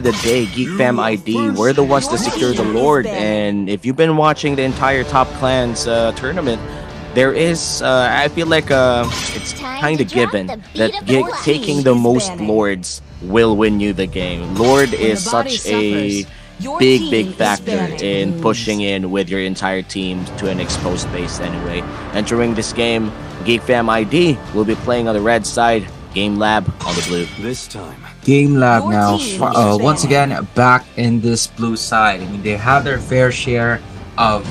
the day, Geek Fam ID, we're the ones to secure the Lord. And if you've been watching the entire Top Clans tournament, there is, I feel like it's kind of given that taking the most Lords will win you the game. Lord is such a big factor in pushing in with your entire team to an exposed base anyway. Entering this game, Geek Fam ID will be playing on the red side, Gamelab on the blue. This time. Gamelab now, once again, back in this blue side. I mean, they have their fair share of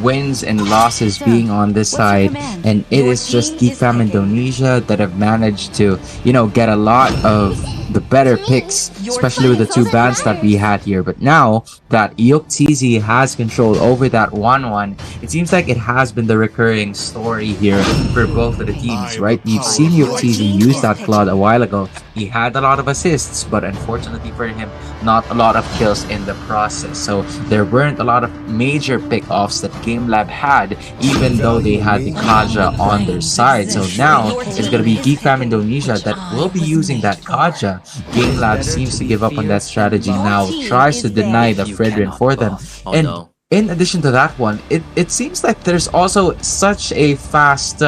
wins and losses being on this side, and it is just Geek Fam Indonesia that have managed to, you know, get a lot of the better picks, especially with the two bans that we had here. But now that TZ has control over that 1-1, it seems like it has been the recurring story here for both of the teams, right? We've seen TZ use that Claude a while ago. He had a lot of assists, but unfortunately for him, not a lot of kills in the process. So there weren't a lot of major pick-offs that Gamelab had, even though they had the Kaja on their side. So now it's going to be Geek Fam Indonesia that will be using that Kaja. Gamelab seems to give up on that strategy now, tries to deny the Fredrin for them. And in addition to that one, it seems like there's also such a fast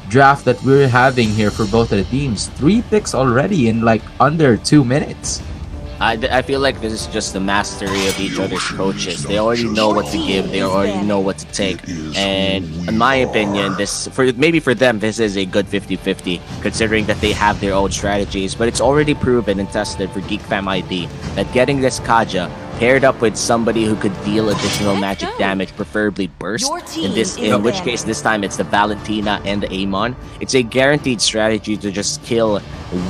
draft that we're having here for both of the teams. 3 picks already in like under 2 minutes. I feel like this is just the mastery of each other's coaches. They already know what to give, they already know what to take. And in my opinion, maybe for them, this is a good 50-50, considering that they have their own strategies. But it's already proven and tested for Geek Fam ID that getting this Kaja paired up with somebody who could deal additional magic damage, preferably burst, in which case this time it's the Valentina and the Amon. It's a guaranteed strategy to just kill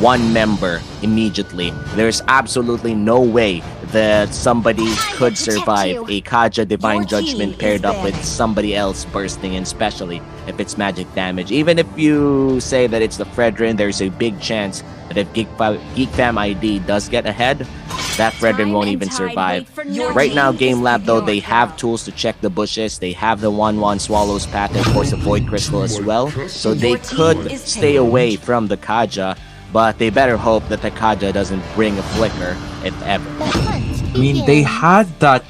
one member immediately. There's absolutely no way that somebody could survive a Kaja Divine Judgment paired up with somebody else bursting in, especially if it's magic damage. Even if you say that it's the Fredrin, there's a big chance that if Geek Fam ID does get ahead, that Fredrin won't even survive. Right now, Gamelab, though, they have tools to check the bushes. They have the 1-1 Swallows path and, of course, the Void Crystal as well. So they could stay away from the Kaja, but they better hope that the Kaja doesn't bring a flicker, if ever. I mean, they had that,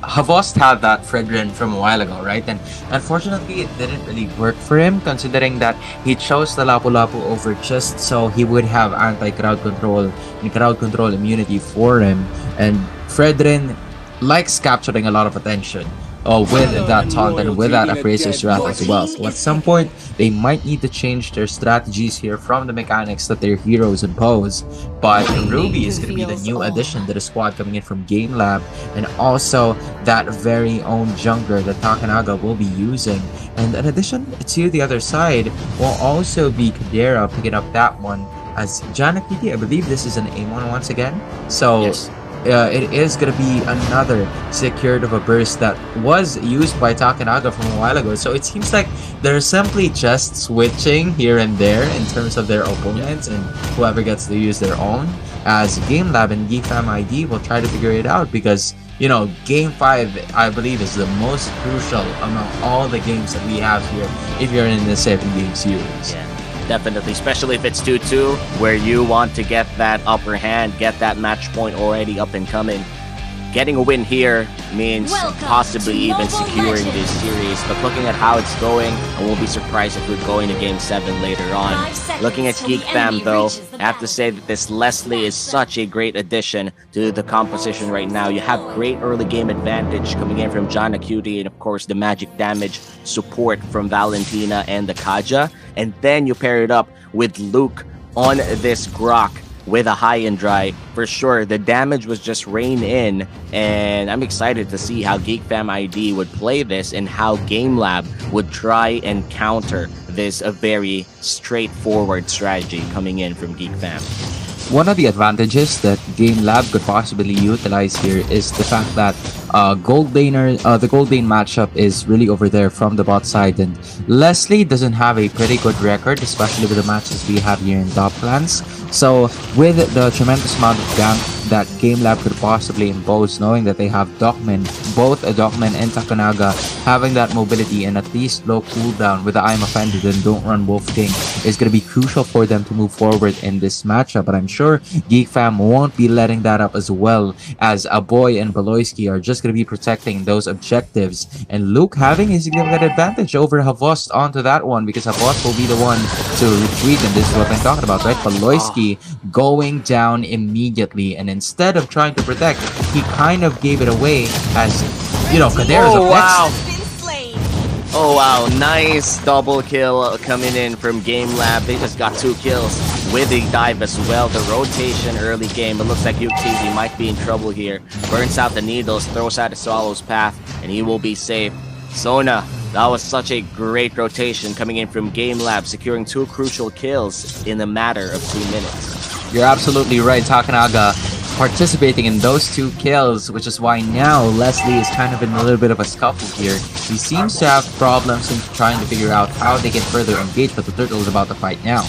Havost had that Fredrin from a while ago, right? And unfortunately, it didn't really work for him, considering that he chose the Lapu-Lapu over just so he would have anti-crowd control and crowd control immunity for him. And Fredrin likes capturing a lot of attention with that taunt and with that Appraiser's Wrath as well. So at some point, they might need to change their strategies here from the mechanics that their heroes impose. But Ruby is going to be the new addition to the squad coming in from Gamelab, and also that very own jungler that Takanaga will be using. And in addition to the other side, will also be Kadera picking up that one as Janakiti. I believe this is an Amon once again. So yes. It is going to be another secured of a burst that was used by Takanaga from a while ago. So it seems like they're simply just switching here and there in terms of their opponents, and whoever gets to use their own, as Gamelab and Geek Fam ID will try to figure it out, because, you know, Game 5, I believe, is the most crucial among all the games that we have here if you're in the 7-game series. Yeah. Definitely, especially if it's 2-2, where you want to get that upper hand, get that match point already up and coming. Getting a win here means possibly even securing this series, but looking at how it's going, I won't be surprised if we're going to Game 7 later on. Looking at Geek Fam, though, I have to say that this Leslie is such a great addition to the composition right now. You have great early game advantage coming in from John Acuity, and of course the magic damage support from Valentina and the Kaja, and then you pair it up with Luke on this Grok with a high and dry. For sure, the damage was just rain in, and I'm excited to see how Geek Fam ID would play this and how Gamelab would try and counter this a very straightforward strategy coming in from Geek Fam. One of the advantages that Gamelab could possibly utilize here is the fact that the gold lane matchup is really over there from the bot side, and Leslie doesn't have a pretty good record, especially with the matches we have here in Top Clans. So with the tremendous amount of gank that Gamelab could possibly impose, knowing that they have Dockman, both Dockman and Takunaga having that mobility and at least low cooldown with the I'm offended and don't run Wolf King is going to be crucial for them to move forward in this matchup. But I'm sure Geek Fam won't be letting that up as well, as Aboy and Beloyski are just going to be protecting those objectives. And Luke having a significant advantage over Havost onto that one, because Havost will be the one to retreat, and this is what I'm talking about, right? Beloyski going down immediately, and instead of trying to protect, he kind of gave it away as, you know, Kadera's Oh, wow. Slain. Oh wow, nice double kill coming in from Gamelab. They just got 2 kills with a dive as well. The rotation early game, it looks like UTZ might be in trouble here. Burns out the needles, throws out the Swallow's path, and he will be safe. Sona, that was such a great rotation coming in from Gamelab, securing 2 crucial kills in a matter of 2 minutes. You're absolutely right, Takunaga participating in those 2 kills, which is why now Leslie is kind of in a little bit of a scuffle here. He seems to have problems in trying to figure out how they can further engage, but the turtle is about to fight now.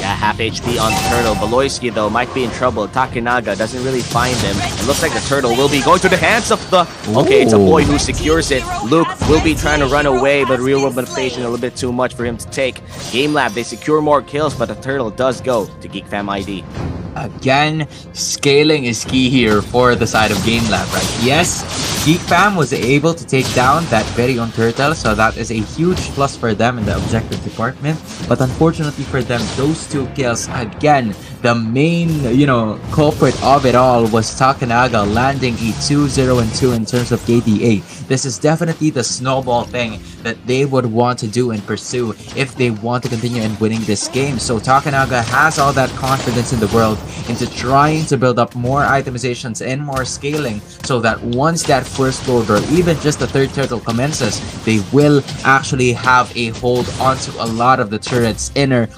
Yeah, half HP on the turtle. Beloyski, though, might be in trouble. Takunaga doesn't really find him. It looks like the turtle will be going to the hands of the... Okay, it's a boy who secures it. Luke will be trying to run away, but real world motivation a little bit too much for him to take. Gamelab, they secure more kills, but the turtle does go to Geek Fam ID. Again, scaling is key here for the side of Gamelab, right? Yes, Geek Fam was able to take down that very own turtle, so that is a huge plus for them in the objective department. But unfortunately for them, those 2 kills, again, the main, you know, culprit of it all was Takunaga landing a 2-0-2 in terms of KDA. This is definitely the snowball thing that they would want to do and pursue if they want to continue in winning this game. So Takunaga has all that confidence in the world into trying to build up more itemizations and more scaling, so that once that first load or even just the 3rd turtle commences, they will actually have a hold onto a lot of the turrets,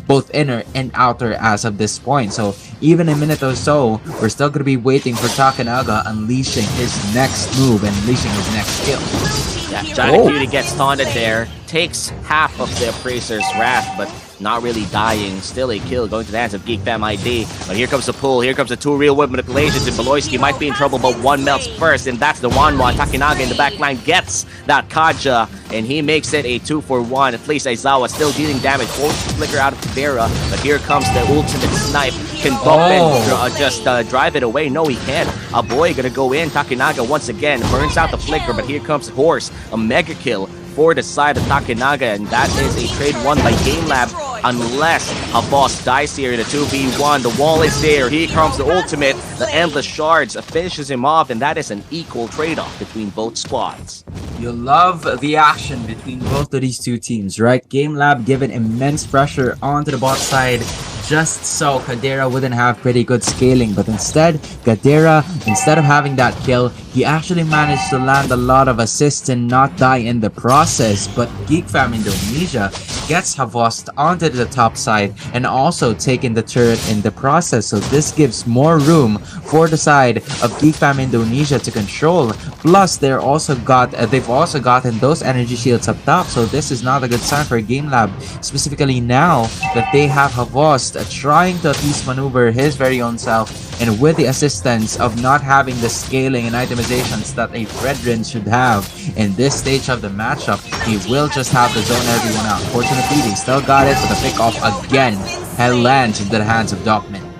both inner and outer as of this point. So even a minute or so, we're still going to be waiting for Takunaga unleashing his next move and unleashing his next kill. Yeah, Giant Cutie gets taunted there, takes half of the Appraiser's wrath, but not really dying. Still a kill going to the hands of Geek Fam ID. But here comes the pull, here comes the 2 real world manipulations, and Beloyski might be in trouble, but one melts first, and that's the 1-1. Takunaga in the back line gets that Kaja, and he makes it a 2-for-1. At least Aizawa still dealing damage, won't flicker out of Kadera, but here comes the ultimate snipe. Can Bowman just drive it away? No, he can't. A boy gonna go in. Takunaga once again burns out the flicker, but here comes Horse, a mega kill for the side of Takunaga, and that is a trade won by Gamelab, unless a boss dies here in a 2v1. The wall is there, here comes the ultimate, the endless shards finishes him off, and that is an equal trade-off between both squads. You love the action between both of these 2 teams, right? Gamelab given immense pressure onto the bot side, just so Kadera wouldn't have pretty good scaling, but instead, Kadera, instead of having that kill, he actually managed to land a lot of assists and not die in the process. But Geek Fam Indonesia gets Havost onto the top side and also taking the turret in the process, so this gives more room for the side of Geek Fam Indonesia to control. Plus, they've also gotten those energy shields up top, so this is not a good sign for Gamelab, specifically now that they have Havost trying to at least maneuver his very own self, and with the assistance of not having the scaling and itemizations that a Fredrin should have in this stage of the matchup, he will just have to zone everyone out. Fortunately, they still got it, but the pick off again lands into the hands of Dockman.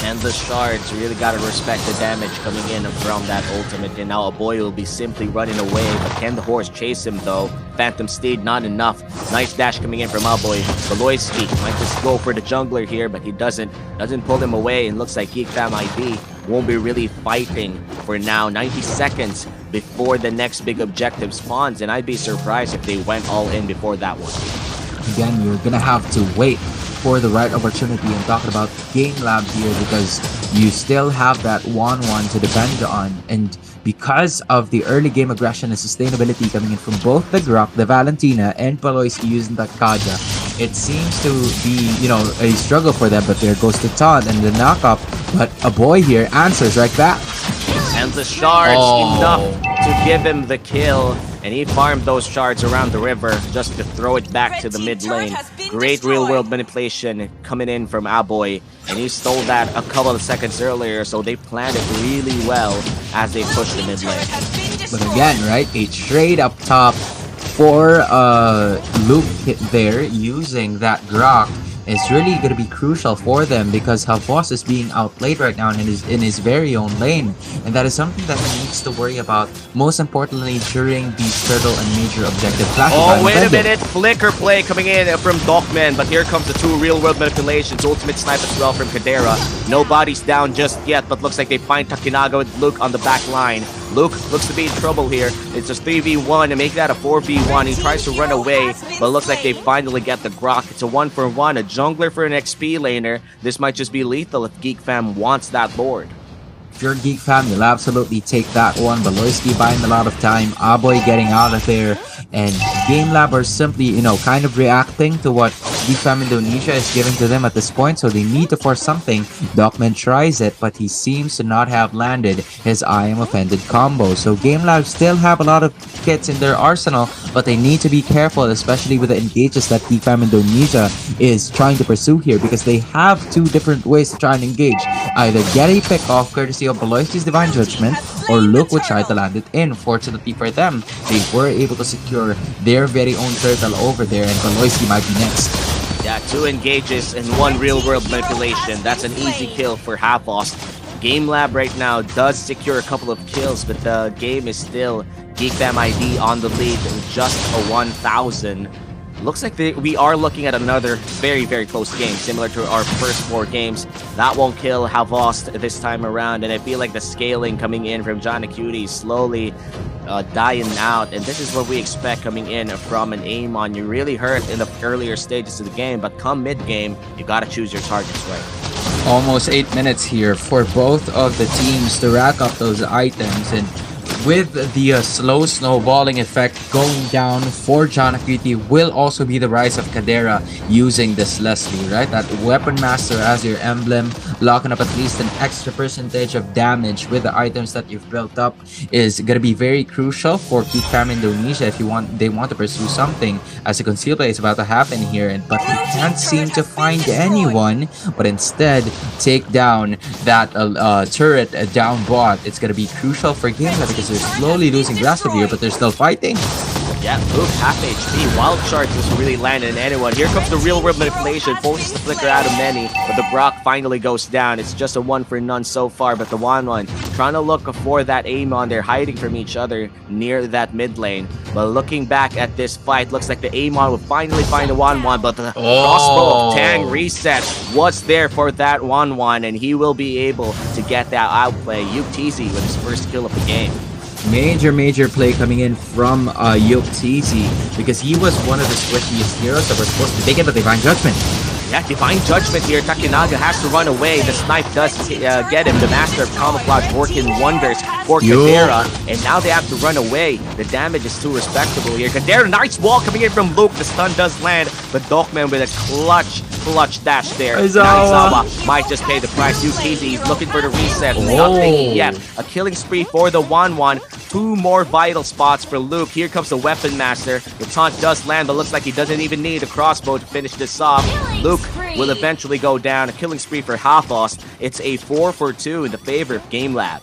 And the shards really gotta respect the damage coming in from that ultimate, and now a boy will be simply running away, but can the Horse chase him though? Phantom Steed, not enough. Nice dash coming in from Aboy. Beloyski might just go for the jungler here, but he doesn't pull him away, and looks like Geek Fam ID won't be really fighting for now. 90 seconds before the next big objective spawns, and I'd be surprised if they went all in before that one. Again, you're gonna have to wait for the right opportunity and talking about Gamelab here, because you still have that 1-1 to depend on, and because of the early game aggression and sustainability coming in from both the Grok, the Valentina, and Beloyski using that Kaja, it seems to be, you know, a struggle for them. But there goes the taunt and the knockup, but a boy here answers right back. And the shards enough to give him the kill, and he farmed those shards around the river just to throw it back to the mid lane. Great real-world manipulation coming in from Aboy, and he stole that a couple of seconds earlier, so they planned it really well as they pushed the mid lane. But again, right, a trade up top for Luke hit there using that Grok is really going to be crucial for them because Havos is being outplayed right now in his very own lane, and that is something that he needs to worry about, most importantly during these turtle and major objective clashes. Oh, wait a minute, flicker play coming in from Dokman, but here comes the two real-world manipulations, ultimate snipe as well from Kadera. Nobody's down just yet, but looks like they find Takinaga with Luke on the back line. Luke looks to be in trouble here. It's a 3v1 and make that a 4v1. He tries to run away, but looks like they finally get the Grok. It's a 1-for-1, a jungler for an XP laner. This might just be lethal if Geek Fam wants that board. If you're Geek Fam, you'll absolutely take that one. Baloyski buying a lot of time, Aboy getting out of there, and Gamelab are simply, you know, kind of reacting to what Geek Fam Indonesia is giving to them at this point, so they need to force something. Dokman tries it, but he seems to not have landed his I am offended combo. So Gamelab still have a lot of kits in their arsenal, but they need to be careful, especially with the engages that Geek Fam Indonesia is trying to pursue here, because they have two different ways to try and engage. Either get a pick off courtesy of Baloyski's Divine Judgment, or Luke would try to land it in. Fortunately for them, they were able to secure their very own turtle over there, and Baloyski might be next. Yeah, 2 engages and 1 real-world manipulation. That's an easy kill for Havos. Gamelab right now does secure a couple of kills, but the game is still Geek Fam ID on the lead in just a 1,000. Looks like we are looking at another very, very close game, similar to our first 4 games. That won't kill Havos this time around, and I feel like the scaling coming in from John Acuity is slowly dying out, and this is what we expect coming in from an Amon. You really hurt in the earlier stages of the game, but come mid-game, you gotta choose your targets right. Almost 8 minutes here for both of the teams to rack up those items, and with the slow snowballing effect going down for John Acuity will also be the rise of Kadera using this Leslie, right? That Weapon Master as your emblem, locking up at least an extra percentage of damage with the items that you've built up is going to be very crucial for Geek Fam Indonesia if they want to pursue something, as a conceal play is about to happen here, but they can't seem to find anyone, but instead take down that turret down bot. It's going to be crucial for Gamelab because they're slowly losing grasp of here, but they're still fighting. Yeah, Luke, half HP. Wild Charge doesn't really land in anyone. Here comes the real-world manipulation. Forces the flicker out of many, but the Brock finally goes down. It's just a 1-for-none so far, but the 1-1 trying to look for that Amon. They're hiding from each other near that mid lane. But looking back at this fight, looks like the Amon will finally find the 1-1, but the crossbow of Tang reset was there for that 1-1, and he will be able to get that outplay. UTZ with his first kill of the game. Major play coming in from Yoktizi, because he was one of the squishiest heroes that were supposed to take it, but Divine Judgment. Yeah, Divine Judgment here. Takinaga has to run away. The snipe does get him. The Master of Camouflage working wonders for Kadera. And now they have to run away. The damage is too respectable here. Kadera, nice wall coming in from Luke. The stun does land. But Dokman with a clutch dash there. Aizawa might just pay the price. UTZ is looking for the reset. Nothing yet. A killing spree for the 1-1. 2 more vital spots for Luke. Here comes the Weapon Master. The taunt does land, but looks like he doesn't even need a crossbow to finish this off. Luke will eventually go down. A killing spree for Havos. It's a 4-for-2 in the favor of Gamelab.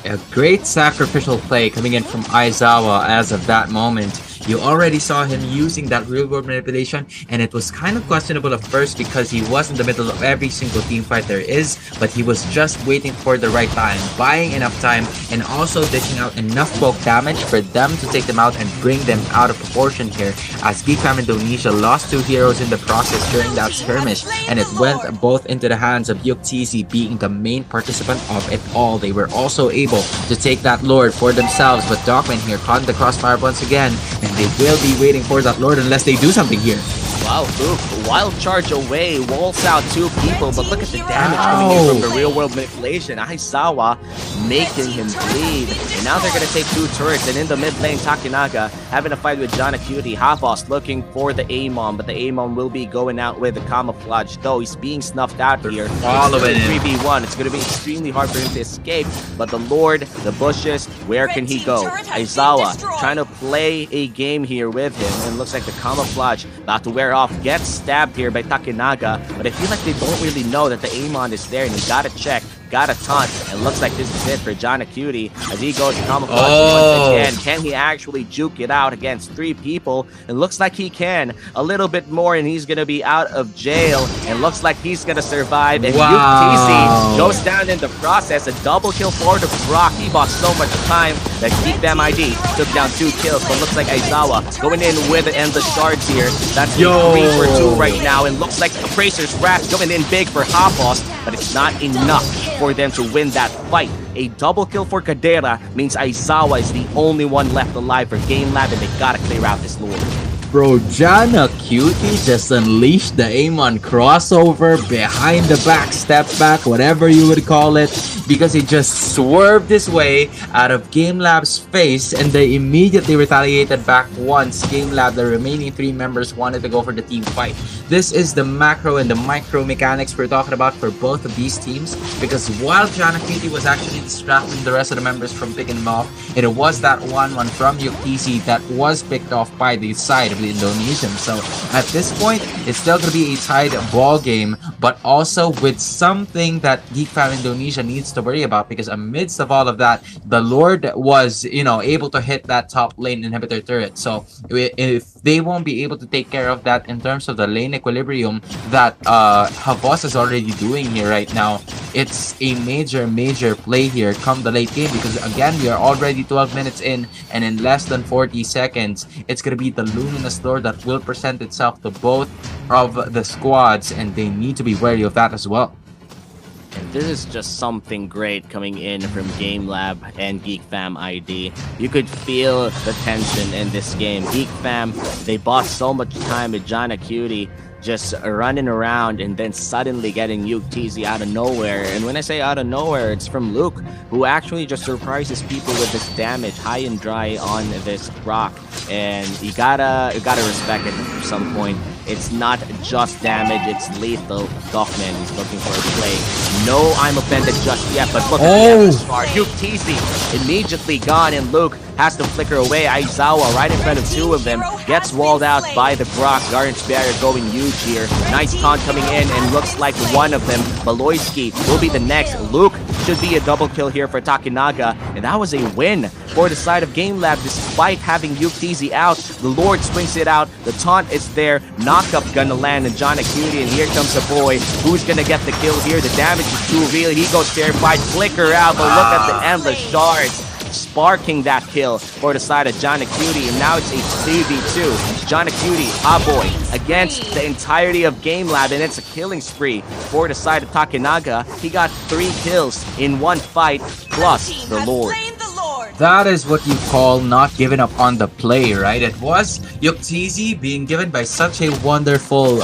A great sacrificial play coming in from Aizawa as of that moment. You already saw him using that real-world manipulation, and it was kind of questionable at first because he was in the middle of every single team fight there is, but he was just waiting for the right time, buying enough time, and also dishing out enough bulk damage for them to take them out and bring them out of proportion here, as Geek Fam Indonesia lost 2 heroes in the process during that skirmish, and it went both into the hands of Yuktizi being the main participant of it all. They were also able to take that Lord for themselves, but Dokman here caught the crossfire once again, and they will be waiting for that Lord unless they do something here. Wow, Luke, wild charge away, walls out 2 people, but look at the damage coming in from the real-world manipulation. Aizawa making him bleed, and now they're going to take 2 turrets, and in the mid lane, Takinaga having a fight with John Acuity. Havos looking for the Amon, but the Amon will be going out with the camouflage, though he's being snuffed out here. Following him. 3v1, it's going to be extremely hard for him to escape, but the Lord, the bushes, where can he go? Aizawa trying to play a game here with him, and looks like the camouflage about to wear off, gets stabbed grabbed here by Takinaga, but I feel like they don't really know that the Amon is there, and you gotta check. Got a taunt, and looks like this is it for John Acuity as he goes to camouflage once again. Can he actually juke it out against 3 people? It looks like he can. A little bit more, and he's gonna be out of jail. And looks like he's gonna survive. And UTC goes down in the process. A double kill for the Brock. He bought so much time that Geek Fam ID took down 2 kills. But looks like Aizawa going in with the endless shards here. That's 3 for 2 right now. And looks like Appraiser's Wrath going in big for Hopos, but it's not enough for them to win that fight. A double kill for Kadera means Aizawa is the only one left alive for Gamelab, and they gotta clear out this Lord. Bro, John Acuity just unleashed the Amon crossover, behind the back, step back, whatever you would call it, because he just swerved his way out of Gamelab's face, and they immediately retaliated back once Gamelab, the remaining 3 members, wanted to go for the team fight. This is the macro and the micro mechanics we're talking about for both of these teams, because while John Acuity was actually distracting the rest of the members from picking him off, it was that 1-1 from UTC that was picked off by the side of the Indonesian. So at this point, it's still going to be a tied ball game, but also with something that Geek Fam Indonesia needs to worry about, because amidst of all of that, the Lord was, able to hit that top lane inhibitor turret. So if they won't be able to take care of that in terms of the lane equilibrium that Havos is already doing here right now, it's a major play here come the late game, because again, we are already 12 minutes in, and in less than 40 seconds, it's going to be the Luminous Lord that will present itself to both of the squads, and they need to be wary of that as well. And this is just something great coming in from Gamelab and Geek Fam ID. You could feel the tension in this game. Geek Fam, they bought so much time with John Acuity just running around, and then suddenly getting UTZ out of nowhere. And when I say out of nowhere, it's from Luke, who actually just surprises people with this damage high and dry on this rock. And you gotta respect it at some point. It's not just damage, it's lethal. Goffman is looking for a play. No, I'm offended just yet, but look at the start. UTZ immediately gone, and Luke has to flicker away. Aizawa right in front of 2 of them gets walled out by the Brock. Guardian's Barrier going huge here. Nice taunt coming in, and looks like one of them, Baloyski, will be the next. Luke should be a double kill here for Takinaga, and that was a win for the side of Gamelab despite having UTZ out. The Lord swings it out. The taunt is there. Knockup gonna land on John Acuity, and here comes the boy who's gonna get the kill here. The damage is too real. He goes terrified. Flicker out, but look at the endless shards sparking that kill for the side of John Acuity, and now it's a 3v2. John Acuity, boy, against the entirety of Gamelab, and it's a killing spree for the side of Takinaga. He got 3 kills in 1 fight, plus the Lord. That is what you call not giving up on the play, right? It was Yuktzi being given by such a wonderful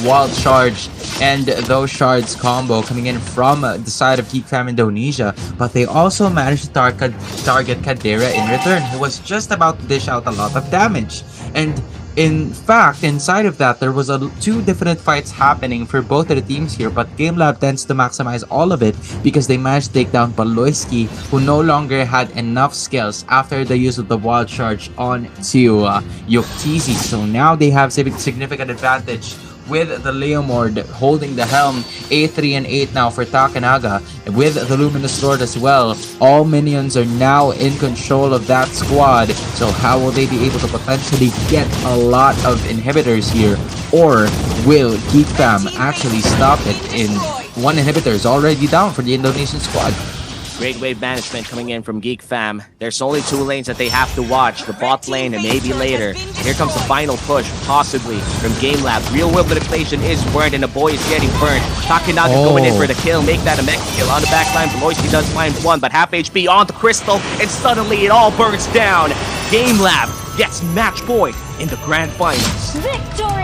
wild charge and those shards combo coming in from the side of Geek Fam Indonesia, but they also managed to target Kadera in return, who was just about to dish out a lot of damage. And in fact, inside of that, there was 2 different fights happening for both of the teams here, but Gamelab tends to maximize all of it because they managed to take down Baloyski, who no longer had enough skills after the use of the wild charge on to Yuktzi. So now they have significant advantage with the Leomord holding the helm. A3 and 8 now for Takinaga with the Luminous Lord as well. All minions are now in control of that squad, so how will they be able to potentially get a lot of inhibitors here, or will Geek Fam actually stop it? In 1 inhibitor is already down for the Indonesian squad. Great wave management coming in from Geek Fam. There's only 2 lanes that they have to watch, the bot lane and maybe later. And here comes the final push, possibly, from Gamelab. Real world manipulation is burned, and the boy is getting burned. Takinaga going in for the kill, make that a mech kill. On the backline, Beloyski does find 1, but half HP on the crystal, and suddenly it all burns down. Gamelab gets match point in the grand finals. Victory!